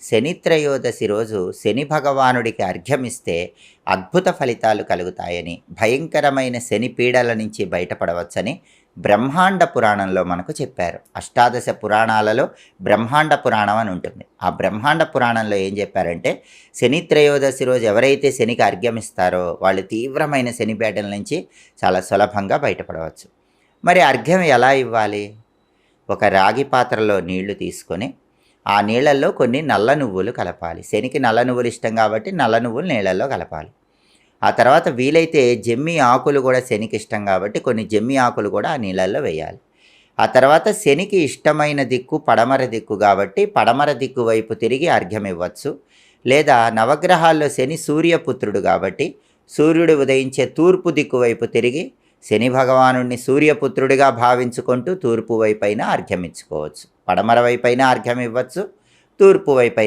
శని త్రయోదశి రోజు శని భగవానుడికి అర్ఘ్యమిస్తే అద్భుత ఫలితాలు కలుగుతాయని, భయంకరమైన శని పీడల నుంచి బయటపడవచ్చని బ్రహ్మాండ పురాణంలో మనకు చెప్పారు. అష్టాదశ పురాణాలలో బ్రహ్మాండ పురాణం అని ఉంటుంది. ఆ బ్రహ్మాండ పురాణంలో ఏం చెప్పారంటే, శని త్రయోదశి రోజు ఎవరైతే శనికి అర్ఘ్యమిస్తారో వాళ్ళు తీవ్రమైన శని పీడల నుంచి చాలా సులభంగా బయటపడవచ్చు. మరి అర్ఘ్యం ఎలా ఇవ్వాలి? ఒక రాగి పాత్రలో నీళ్లు తీసుకొని ఆ నీళ్ళల్లో కొన్ని నల్ల నువ్వులు కలపాలి. శనికి నల్ల నువ్వులు ఇష్టం కాబట్టి నల్ల నువ్వులు నీళ్ళల్లో కలపాలి. ఆ తర్వాత వీలైతే జమ్మి ఆకులు కూడా శనికి ఇష్టం కాబట్టి కొన్ని జమ్మి ఆకులు కూడా ఆ నీళ్ళల్లో వేయాలి. ఆ తర్వాత శనికి ఇష్టమైన దిక్కు పడమర దిక్కు కాబట్టి పడమర దిక్కు వైపు తిరిగి అర్ఘ్యం ఇవ్వచ్చు. లేదా నవగ్రహాల్లో శని సూర్యపుత్రుడు కాబట్టి సూర్యుడు ఉదయించే తూర్పు దిక్కు వైపు తిరిగి శని భగవానుడిని సూర్యపుత్రుడిగా భావించుకుంటూ తూర్పు వైపైన అర్ఘ్యం ఇచ్చుకోవచ్చు. పడమర వైపైన అర్ఘ్యం ఇవ్వచ్చు, తూర్పు వైపైన